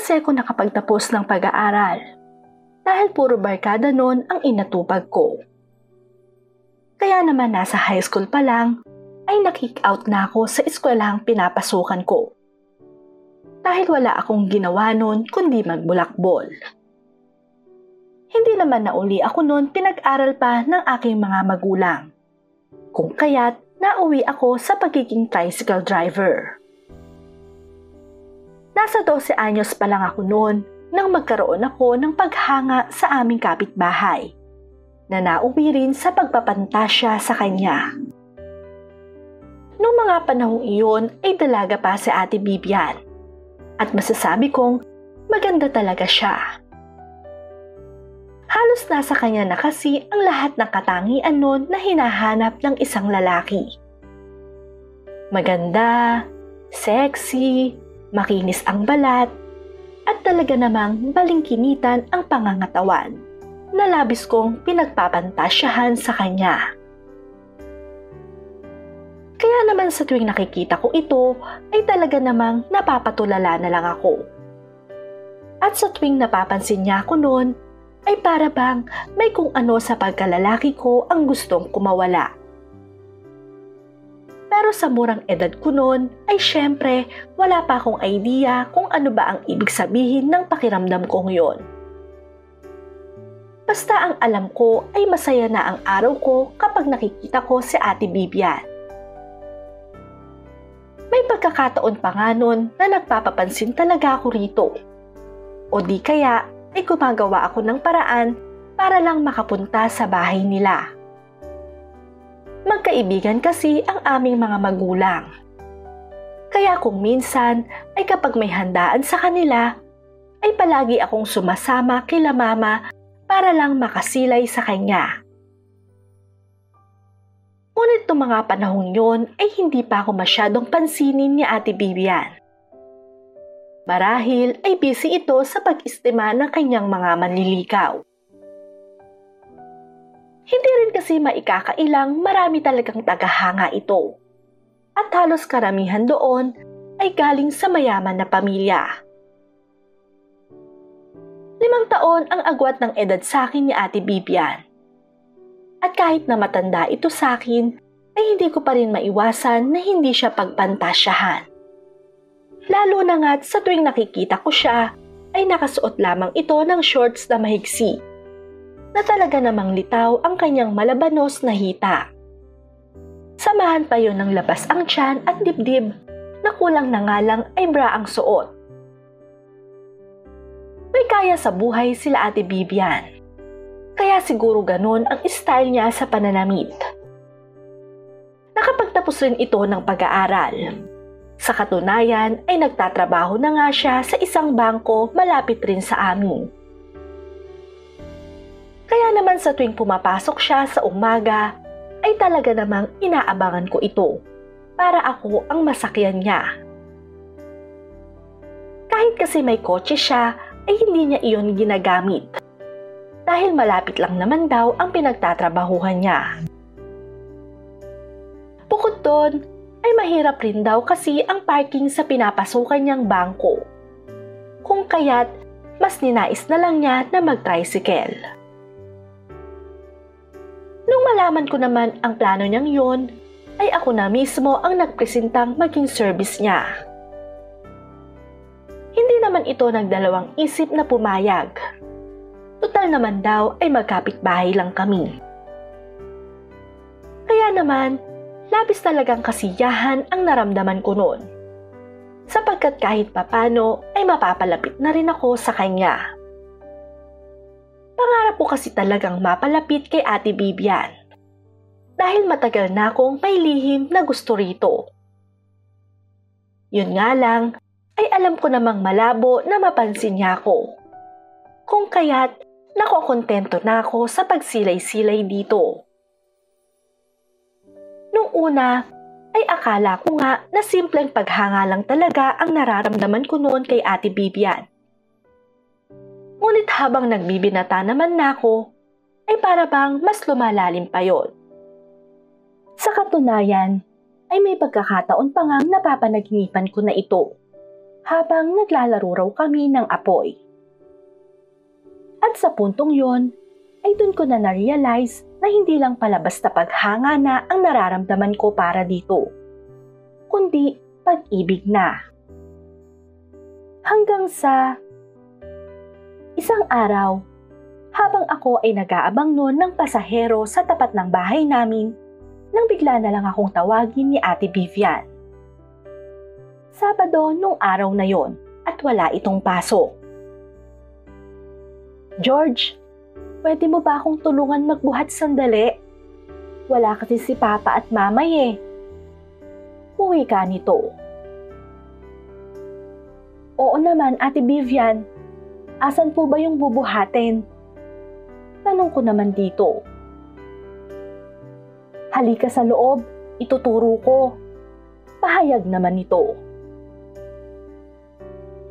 kasi ako nakapagtapos ng pag-aaral dahil puro barkada noon ang inatupag ko. Kaya naman nasa high school pa lang ay na-kick out na ako sa eskwelahang pinapasukan ko. Dahil wala akong ginawa noon kundi magbulakbol. Hindi naman nauli ako noon pinag-aral pa ng aking mga magulang. Kung kaya't nauwi ako sa pagiging tricycle driver. Nasa 12 anyos pa lang ako noon nang magkaroon ako ng paghanga sa aming kapitbahay na nauwi rin sa pagpapantasya sa kanya. Noong mga panahong iyon ay dalaga pa si Ate Bibian at masasabi kong maganda talaga siya. Halos nasa kanya na kasi ang lahat ng katangian noon na hinahanap ng isang lalaki. Maganda, sexy, makinis ang balat, at talaga namang balingkinitan ang pangangatawan na labis kong pinagpapantasyahan sa kanya. Kaya naman sa tuwing nakikita ko ito ay talaga namang napapatulala na lang ako. At sa tuwing napapansin niya ako noon ay para bang may kung ano sa pagkalalaki ko ang gustong kumawala. Pero sa murang edad ko noon ay syempre wala pa akong idea kung ano ba ang ibig sabihin ng pakiramdam kong yon. Basta ang alam ko ay masaya na ang araw ko kapag nakikita ko si Ate Bibian. May pagkakataon pa nga noon na nagpapapansin talaga ako rito. O di kaya ay gumagawa ako ng paraan para lang makapunta sa bahay nila. Magkaibigan kasi ang aming mga magulang. Kaya kung minsan ay kapag may handaan sa kanila, ay palagi akong sumasama kila mama para lang makasilay sa kanya. Ngunit noong mga panahong yon ay hindi pa ako masyadong pansinin ni Ate Bibian. Marahil ay busy ito sa pag-istima ng kanyang mga manliligaw. Hindi rin kasi maikakailang marami talagang tagahanga ito. At halos karamihan doon ay galing sa mayaman na pamilya. 5 taon ang agwat ng edad sa akin ni Ate Bibian. At kahit na matanda ito sa akin, ay hindi ko pa rin maiwasan na hindi siya pagpantasyahan. Lalo na nga't sa tuwing nakikita ko siya, ay nakasuot lamang ito ng shorts na mahigsi, na talaga namang litaw ang kanyang malabanos na hita. Samahan pa yon ng labas ang tiyan at dibdib na kulang na nga lang ay bra ang suot. May kaya sa buhay sila Ate Bibian, kaya siguro ganun ang style niya sa pananamit. Nakapagtapos rin ito ng pag-aaral. Sa katunayan ay nagtatrabaho na nga siya sa isang bangko malapit rin sa amin. Kaya naman sa tuwing pumapasok siya sa umaga, ay talaga namang inaabangan ko ito para ako ang masakyan niya. Kahit kasi may kotse siya, ay hindi niya iyon ginagamit. Dahil malapit lang naman daw ang pinagtatrabahuhan niya. Bukod doon, ay mahirap rin daw kasi ang parking sa pinapasukan niyang bangko. Kung kaya't, mas ninais na lang niya na mag-tricycle. Nung malaman ko naman ang plano niyang yun, ay ako na mismo ang nagpresentang maging service niya. Hindi naman ito nagdalawang isip na pumayag. Total naman daw ay magkapitbahay lang kami. Kaya naman, labis talagang kasiyahan ang naramdaman ko noon. Sapagkat kahit papano ay mapapalapit na rin ako sa kanya. Pangarap ko kasi talagang mapalapit kay Ate Bibian. Dahil matagal na akong may lihim na gusto rito. Yun nga lang, ay alam ko namang malabo na mapansin niya ako. Kung kaya't, nakokontento na ako sa pagsilay-silay dito. Nung una, ay akala ko nga na simpleng paghanga lang talaga ang nararamdaman ko noon kay Ate Bibian. Ngunit habang nagbibinata naman na ako, ay para bang mas lumalalim pa yon. Sa katunayan, ay may pagkakataon pa ngang napapanaginipan ko na ito. habang naglalaro raw kami ng apoy. At sa puntong yon, ay dun ko na na-realize na hindi lang pala basta paghanga na ang nararamdaman ko para dito, kundi pag-ibig na. Hanggang sa isang araw, habang ako ay nag-aabang noon ng pasahero sa tapat ng bahay namin, nang bigla na lang akong tawagin ni Ate Vivian. Sabado nung araw na yon at wala itong pasok. "George, pwede mo ba akong tulungan magbuhat sandali? Wala kasi si Papa at Mama eh." Uwi ka nito. "Oo naman, Ate Vivian. Asan po ba yung bubuhatin?" Tanong ko naman dito. "Halika sa loob, ituturo ko." Pahayag naman nito.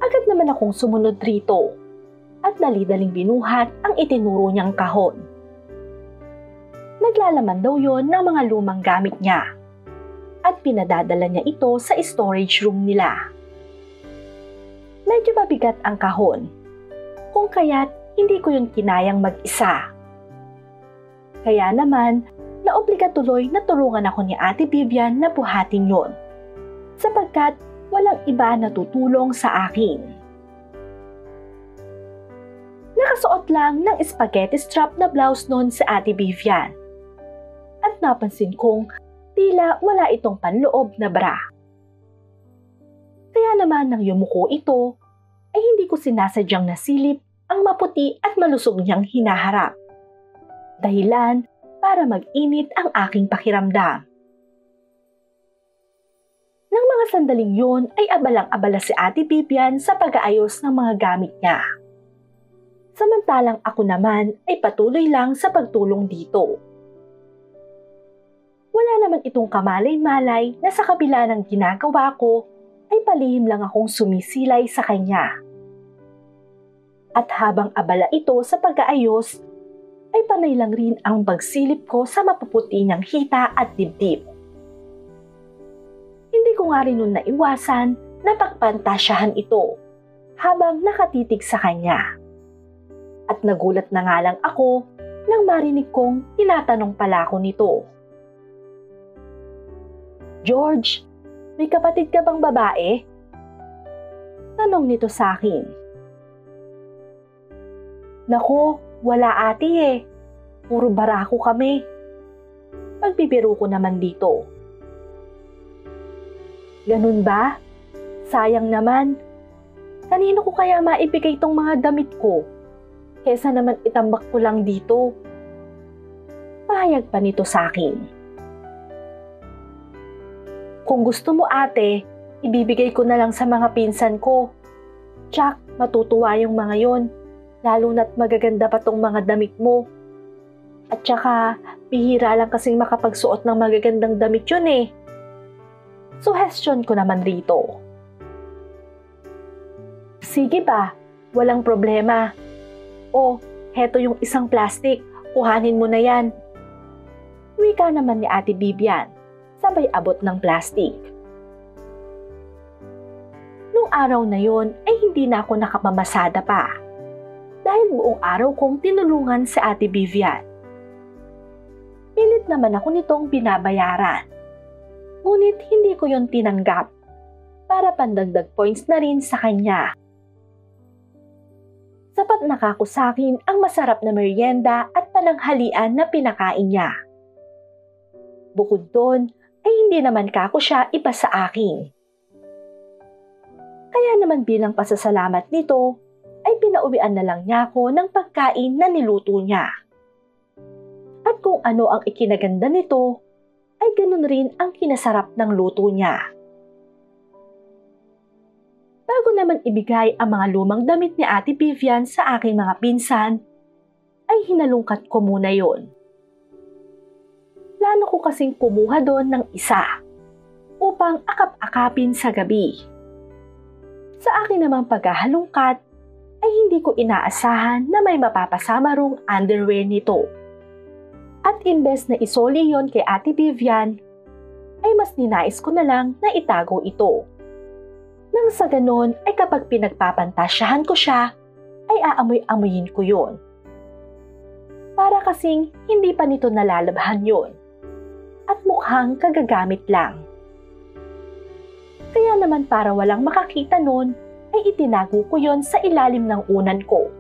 Agad naman akong sumunod rito at dali-daling binuhat ang itinuro niyang kahon. Naglalaman daw yon ng mga lumang gamit niya at pinadadala niya ito sa storage room nila. Medyo mabigat ang kahon, kung kaya't hindi ko yun kinayang mag-isa. Kaya naman, naobliga tuloy na tulungan ako ni Ate Vivian na buhatin yon, sapagkat walang iba na tutulong sa akin. Nakasuot lang ng spaghetti strap na blouse noon si Ate Vivian. At napansin kong tila wala itong panloob na bra. Kaya naman nang yumuko ito, ay hindi ko sinasadyang nasilip ang maputi at malusog niyang hinaharap. Dahilan para mag-init ang aking pakiramdam. Nang mga sandaling yun ay abalang-abala si Ate Vivian sa pag-aayos ng mga gamit niya. Samantalang ako naman ay patuloy lang sa pagtulong dito. Wala naman itong kamalay-malay na sa kabila ng ginagawa ko ay palihim lang akong sumisilay sa kanya. At habang abala ito sa pag-aayos, ay panay lang rin ang pagsilip ko sa mapuputi niyang hita at dibdib. Hindi ko nga rin nun naiwasan na pagpantasyahan ito habang nakatitig sa kanya. At nagulat na nga lang ako nang marinig kong tinatanong pala ako nito. "George, may kapatid ka bang babae?" Tanong nito sa akin. "Naku, wala ate eh. Puro barako kami." Pagbibiro ko naman dito. "Ganun ba? Sayang naman. Kanino ko kaya maibigay tong mga damit ko? Kesa naman itambak ko lang dito." Pahayag pa nito sa akin. "Kung gusto mo ate, ibibigay ko na lang sa mga pinsan ko. Tsak, matutuwa yung mga yon, lalo na't magaganda pa tong mga damit mo. At tsaka, bihira lang kasing makapagsuot ng magagandang damit yun eh." Suhestyon ko naman rito. "Sige ba, walang problema. O, heto yung isang plastic, kuhanin mo na yan." Wika naman ni Ate Vivian, sabay abot ng plastic. Nung araw na yon ay hindi na ako nakamamasada pa, dahil buong araw kong tinulungan si Ate Vivian. Pilit naman ako nitong binabayaran, ngunit hindi ko yon tinanggap para pandagdag points na rin sa kanya. Sapat na kako sa akin ang masarap na merienda at pananghalian na pinakain niya. Bukod doon, ay hindi naman kako siya iba sa akin. Kaya naman bilang pasasalamat nito, ay pinauwian na lang niya ako ng pagkain na niluto niya. At kung ano ang ikinaganda nito, ay ganun rin ang kinasarap ng luto niya. Bago naman ibigay ang mga lumang damit ni Ate Vivian sa aking mga pinsan, ay hinalungkat ko muna yon. Plano ko kasing kumuha doon ng isa upang akap-akapin sa gabi. Sa akin namang paghahalungkat ay hindi ko inaasahan na may mapapasama rong underwear nito. At imbes na isoli yon kay Ate Vivian, ay mas ninais ko na lang na itago ito. Nang sa ganon ay kapag pinagpapantasyahan ko siya, ay aamoy-amoyin ko yon. Para kasing hindi pa nito nalalabhan yon. At mukhang kagagamit lang. Kaya naman para walang makakita nun, ay itinago ko yon sa ilalim ng unan ko.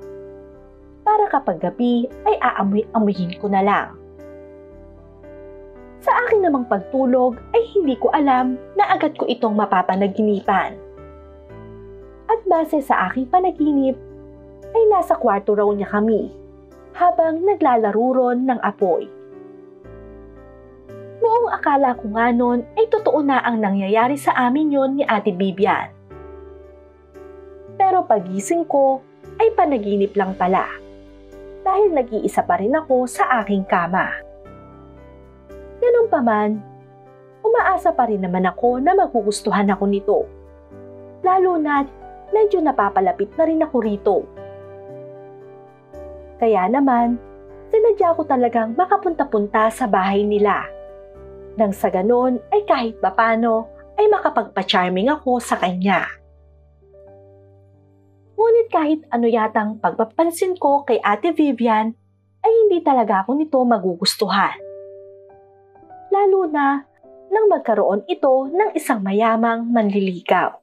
Para kapag gabi ay aamoy-amoyin ko na lang. Sa akin namang pagtulog ay hindi ko alam na agad ko itong mapapanaginipan. At base sa aking panaginip, ay nasa kwarto raw niya kami habang naglalaro ron ng apoy. Noong akala ko nga nun ay totoo na ang nangyayari sa amin yon ni Ate Vivian. Pero pagising ko ay panaginip lang pala dahil nag-iisa pa rin ako sa aking kama. Ganun pa man, umaasa pa rin naman ako na magugustuhan ako nito. Lalo na't medyo napapalapit na rin ako rito. Kaya naman, sinadya ko talagang makapunta-punta sa bahay nila. Nang sa ganon ay kahit papano ay makapagpa-charming ako sa kanya. Ngunit kahit ano yatang pagpapansin ko kay Ate Vivian ay hindi talaga ako nito magugustuhan. Lalo na nang magkaroon ito ng isang mayamang manliligaw.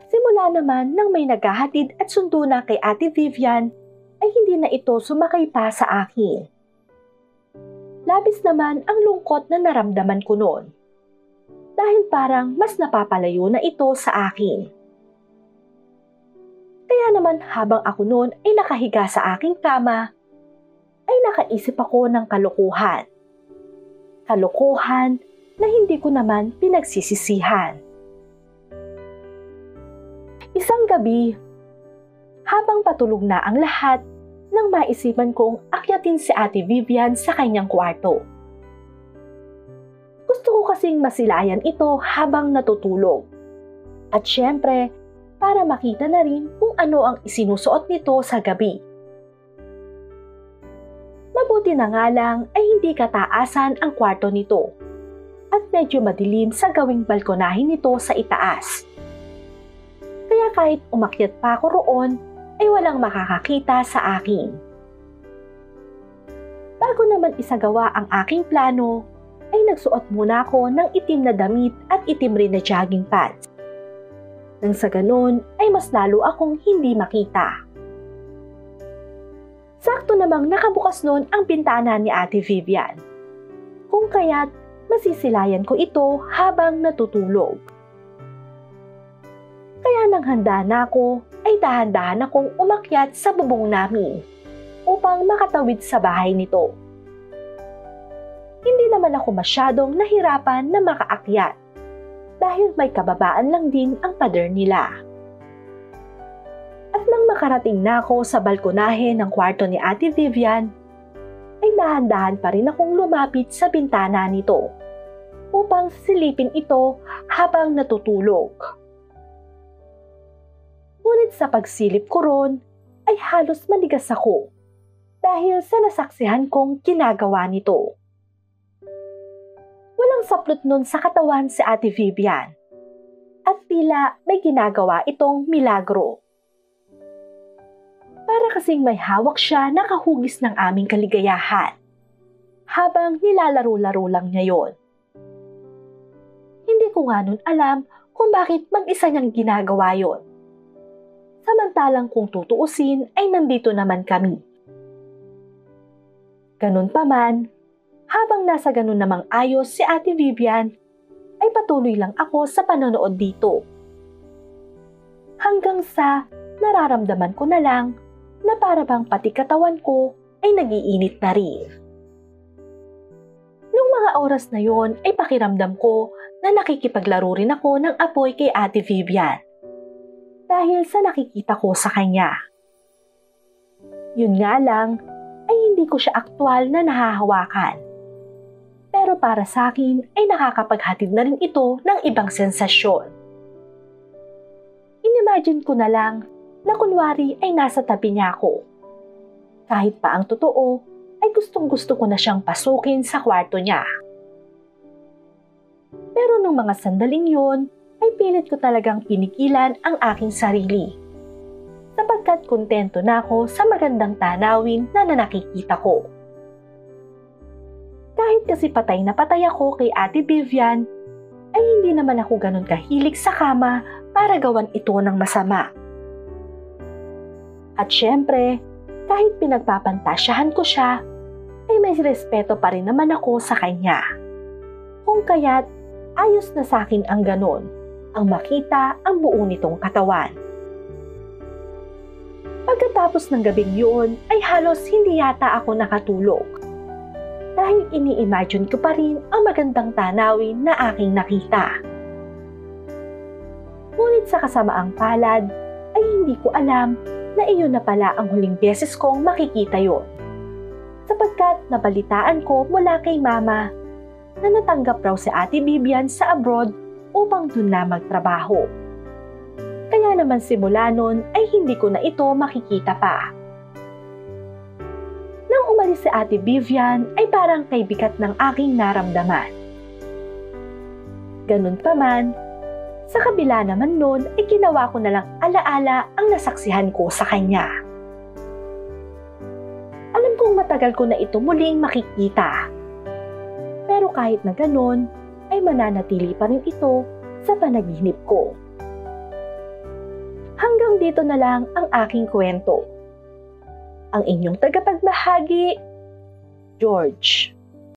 Simula naman nang may naghahatid at sundo na kay Ate Vivian ay hindi na ito sumakay pa sa akin. Labis naman ang lungkot na naramdaman ko noon dahil parang mas napapalayo na ito sa akin. Kaya naman habang ako noon ay nakahiga sa aking kama, ay nakaisip ako ng kalokohan. Kalokohan na hindi ko naman pinagsisisihan. Isang gabi, habang patulog na ang lahat, nang maisipan kong akyatin si Ate Vivian sa kanyang kwarto. Gusto ko kasing masilayan ito habang natutulog. At syempre, para makita na rin kung ano ang isinusuot nito sa gabi. Mabuti na nga lang ay hindi kataasan ang kwarto nito at medyo madilim sa gawing balkonahin nito sa itaas. Kaya kahit umakyat pa ako roon, ay walang makakakita sa akin. Bago naman isagawa ang aking plano, ay nagsuot muna ako ng itim na damit at itim rin na jogging pants. Nang sa ganun ay mas lalo akong hindi makita. Sakto namang nakabukas noon ang bintana ni Ate Vivian. Kung kaya't masisilayan ko ito habang natutulog. Kaya nang handa na ako, ay dahan-dahan akong umakyat sa bubong namin upang makatawid sa bahay nito. Hindi naman ako masyadong nahirapan na makaakyat dahil may kababaan lang din ang pader nila. At nang makarating na ako sa balkonahe ng kwarto ni Ate Vivian, ay dahan-dahan pa rin akong lumapit sa bintana nito upang silipin ito habang natutulog. Ngunit sa pagsilip ko ron, ay halos manigas ako dahil sa nasaksihan kong ginagawa nito. Walang saplot nun sa katawan si Ate Vivian at tila may ginagawa itong milagro. Para kasing may hawak siya na kahugis ng aming kaligayahan habang nilalaro-laro lang niya yon. Hindi ko nga nun alam kung bakit mag-isa niyang ginagawa yon. Samantalang kung tutuusin ay nandito naman kami. Ganun pa man, habang nasa ganun namang ayos si Ate Vivian, ay patuloy lang ako sa panonood dito. Hanggang sa nararamdaman ko na lang na para bang pati katawan ko ay nagiinit na rin. Nung mga oras na yon ay pakiramdam ko na nakikipaglaro rin ako ng apoy kay Ate Vivian. Dahil sa nakikita ko sa kanya. Yun nga lang, ay hindi ko siya aktwal na nahahawakan. Pero para sa akin ay nakakapaghatid na rin ito ng ibang sensasyon. Inimagine ko na lang na kunwari ay nasa tabi niya ako. Kahit pa ang totoo, ay gustong-gusto ko na siyang pasukin sa kwarto niya. Pero nung mga sandaling yun, ay pilit ko talagang pinigilan ang aking sarili. Sapagkat kontento na ako sa magandang tanawin na nakikita ko. Kahit kasi patay na patay ako kay Ate Vivian, ay hindi naman ako ganun kahilig sa kama para gawan ito ng masama. At syempre, kahit pinagpapantasyahan ko siya, ay may respeto pa rin naman ako sa kanya. Kung kaya't ayos na sa akin ang ganun, ang makita ang buo nitong katawan. Pagkatapos ng gabing yun, ay halos hindi yata ako nakatulog. Dahil ini-imagine ko pa rin ang magandang tanawin na aking nakita. Ngunit sa kasamaang palad, ay hindi ko alam na iyon na pala ang huling beses kong makikita yon. Sapagkat nabalitaan ko mula kay Mama na natanggap raw si Ate Vivian sa abroad upang dun na magtrabaho. Kaya naman simula nun ay hindi ko na ito makikita pa. Nang umalis si Ate Vivian ay parang kay bigat ng aking naramdaman. Ganun pa man, sa kabila naman nun ay ginawa ko na lang alaala ang nasaksihan ko sa kanya. Alam kong matagal ko na ito muling makikita. Pero kahit na ganun, ay mananatili pa rin ito sa panaginip ko. Hanggang dito na lang ang aking kwento. Ang inyong tagapagbahagi, George.